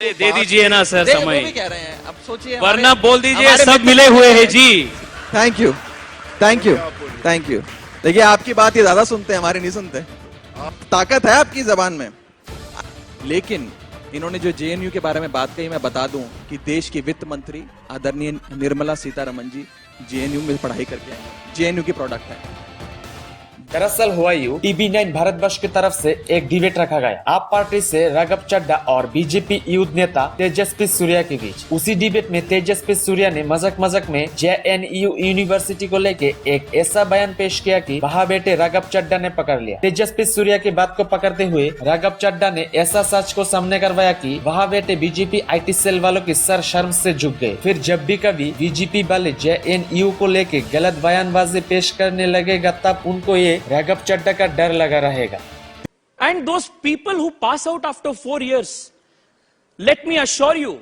दे दीजिए ना सर वो समय, भी कह रहे हैं, अब सोचिए वरना बोल दीजिए हमारे सब मित्र मिले हुए हैं जी। Thank you thank you thank you. देखिए आपकी बात ये ज्यादा सुनते हैं, हमारी नहीं सुनते। ताकत है आपकी जबान में। लेकिन इन्होंने जो जेएनयू के बारे में बात कही, मैं बता दूं कि देश की वित्त मंत्री आदरणीय निर्मला सीतारमण जी जेएनयू में पढ़ाई करके आए, जेएनयू की प्रोडक्ट है। दरअसल हुआ यूं, टीवी9 भारतवर्ष की तरफ से एक डिबेट रखा गया आप पार्टी से राघव चड्ढा और बीजेपी यूथ नेता तेजस्वी सूर्या के बीच। उसी डिबेट में तेजस्वी सूर्या ने मजाक में जेएनयू यूनिवर्सिटी को लेके एक ऐसा बयान पेश किया कि वहाँ बेटे राघव चड्ढा ने पकड़ लिया। तेजस्वी सूर्या की बात को पकड़ते हुए राघव चड्ढा ने ऐसा सच को सामने करवाया कि वहाँ बेटे बीजेपी आईटी सेल वालों की सर शर्म से झुक गए। फिर जब भी कभी बीजेपी वाले जेएनयू को लेके गलत बयानबाजी पेश करने लगेगा तब उनको ये राघव चड्ढा का डर लगा रहेगा। And those people who pass out after 4 years, let me assure you,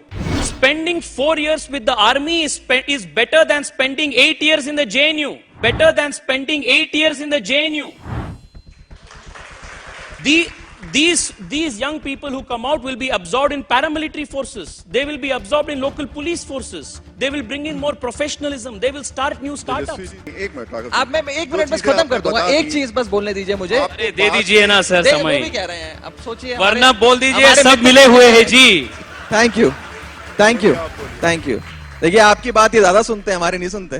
spending 4 years with the army is better than spending 8 years in the JNU. Better than spending 8 years in the JNU. These young people who come out will be absorbed in paramilitary forces. They will be absorbed in local police forces. They will bring in more professionalism. They will start new startups. आप मैं 1 minute बस खत्म कर दूंगा, एक चीज बस बोलने दीजिए मुझे। अरे दे दीजिए ना सर वो समय, भी कह रहे हैं, अब सोचिए वरना बोल दीजिए हमारे सब मित्र मिले हुए हैं जी। Thank you thank you thank you. देखिए आपकी बात ये ज्यादा सुनते हैं, हमारी नहीं सुनते।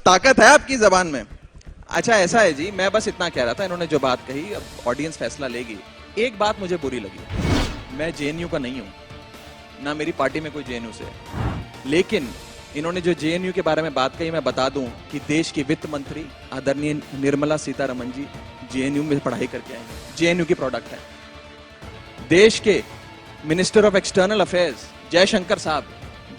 ताकत है आपकी जबान में। अच्छा ऐसा है जी, मैं बस इतना कह रहा था, इन्होंने जो बात कही अब ऑडियंस फैसला लेगी। एक बात मुझे बुरी लगी, मैं जेएनयू का नहीं हूं, ना मेरी पार्टी में कोई जेएनयू से है, लेकिन इन्होंने जो जेएनयू के बारे में बात कही, मैं बता दूं कि देश की वित्त मंत्री आदरणीय निर्मला सीतारमण जी जेएनयू में पढ़ाई करके आए हैं, जेएनयू की प्रोडक्ट है। देश के minister of external affairs Jaishankar साहब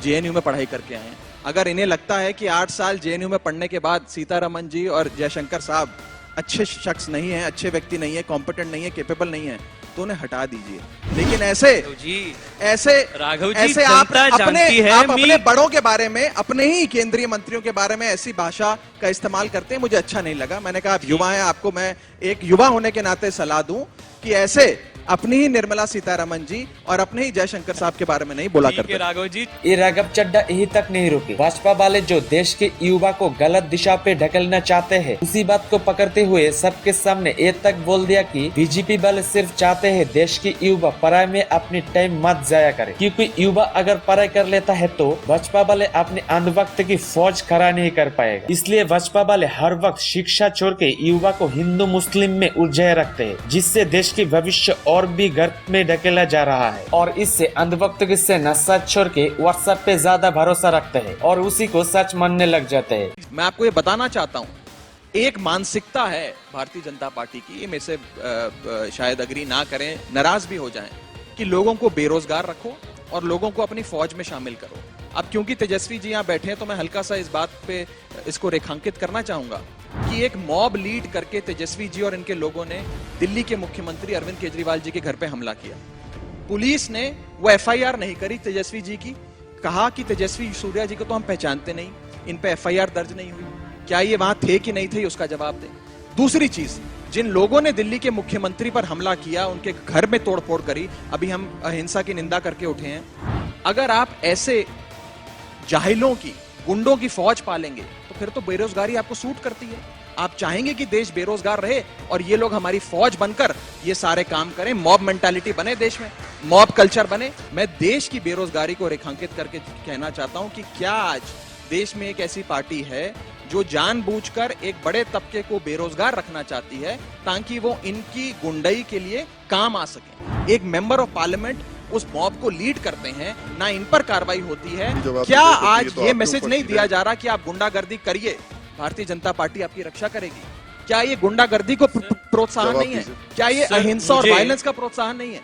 जेएनयू में पढ़ाई करके आए हैं। अगर इन्हें लगता है कि 8 साल जेएनयू में पढ़ने के बाद सीतारमण जी और जयशंकर साहब अच्छे शख्स नहीं है, अच्छे व्यक्ति नहीं है, कॉम्पिटेंट नहीं है, कैपेबल नहीं है, तो उन्हें हटा दीजिए। लेकिन ऐसे राघव जी, ऐसे आप अपने मी- बड़ों के बारे में, अपने ही केंद्रीय मंत्रियों के बारे में ऐसी भाषा का इस्तेमाल करते हैं, मुझे अच्छा नहीं लगा। मैंने कहा आप युवा हैं, आपको मैं एक युवा होने के नाते सलाह दूं कि ऐसे अपनी ही निर्मला सीतारमण जी और अपने ही जयशंकर साहब के बारे में नहीं बोला करते। राघव जी, ये राघव चड्ढा यही तक नहीं रुके। भाजपा वाले जो देश के युवा को गलत दिशा पे ढकेलना चाहते हैं, उसी बात को पकड़ते हुए सबके सामने ये तक बोल दिया कि बीजेपी वाले सिर्फ चाहते हैं देश के युवा पढ़ाई में अपनी टाइम मत जाया करे, क्योंकि युवा अगर पढ़ाई कर लेता है तो भाजपा वाले अपने अंधभक्त की फौज खड़ा नहीं कर पाएगा। इसलिए भाजपा वाले हर वक्त शिक्षा छोड़ के युवा को हिंदू मुस्लिम में उलझाए रखते हैं, जिससे देश की भविष्य और भी गर्त में ढकेला जा रहा है। और इससे अंधभक्त की सेना सच छोड़ के व्हाट्सएप पे ज्यादा भरोसा रखते हैं और उसी को सच मानने लग जाते हैं। मैं आपको ये बताना चाहता हूँ, एक मानसिकता है भारतीय जनता पार्टी की, मेरे से शायद अग्री ना करें, नाराज भी हो जाएं, कि लोगों को बेरोजगार रखो और लोगों को अपनी फौज में शामिल करो। अब क्योंकि तेजस्वी जी यहाँ बैठे हैं तो मैं हल्का सा इस बात पे इसको रेखांकित करना चाहूंगा कि एक मॉब लीड करके तेजस्वी जी और इनके लोगों ने दिल्ली के मुख्यमंत्री अरविंद केजरीवाल जी के घर पे हमला किया। पुलिस ने वो एफआईआर नहीं करी तेजस्वी जी की, कहा कि तेजस्वी सूर्या जी को तो हम पहचानते नहीं, इन पे एफआईआर दर्ज नहीं हुई। क्या ये वहां थे कि नहीं थे, उसका जवाब दें। दूसरी चीज, जिन लोगों ने दिल्ली के मुख्यमंत्री पर हमला किया, उनके घर में तोड़फोड़ करी, अभी हम अहिंसा की निंदा करके उठे हैं। अगर आप ऐसे जाहिलों की, गुंडों की फौज पालेंगे तो फिर तो बेरोजगारी आपको सूट करती है। आप चाहेंगे कि देश बेरोजगार रहे और ये लोग हमारी फौज बनकर ये सारे काम करें, मॉब मेंटालिटी बने देश में, मॉब कल्चर बने। मैं देश की बेरोजगारी को रेखांकित करके कहना चाहता हूं कि क्या आज देश में एक ऐसी पार्टी है जो जानबूझकर एक बड़े तबके को बेरोजगार रखना चाहती है ताकि वो इनकी गुंडई के लिए काम आ सके। एक मेंबर ऑफ पार्लियामेंट उस मॉब को लीड करते हैं, ना इन पर कार्रवाई होती है। क्या आज ये मैसेज नहीं दिया जा रहा कि आप गुंडागर्दी करिए, भारतीय जनता पार्टी आपकी रक्षा करेगी? क्या ये गुंडागर्दी को प्रोत्साहन नहीं है? क्या ये अहिंसा और वायलेंस का प्रोत्साहन नहीं है?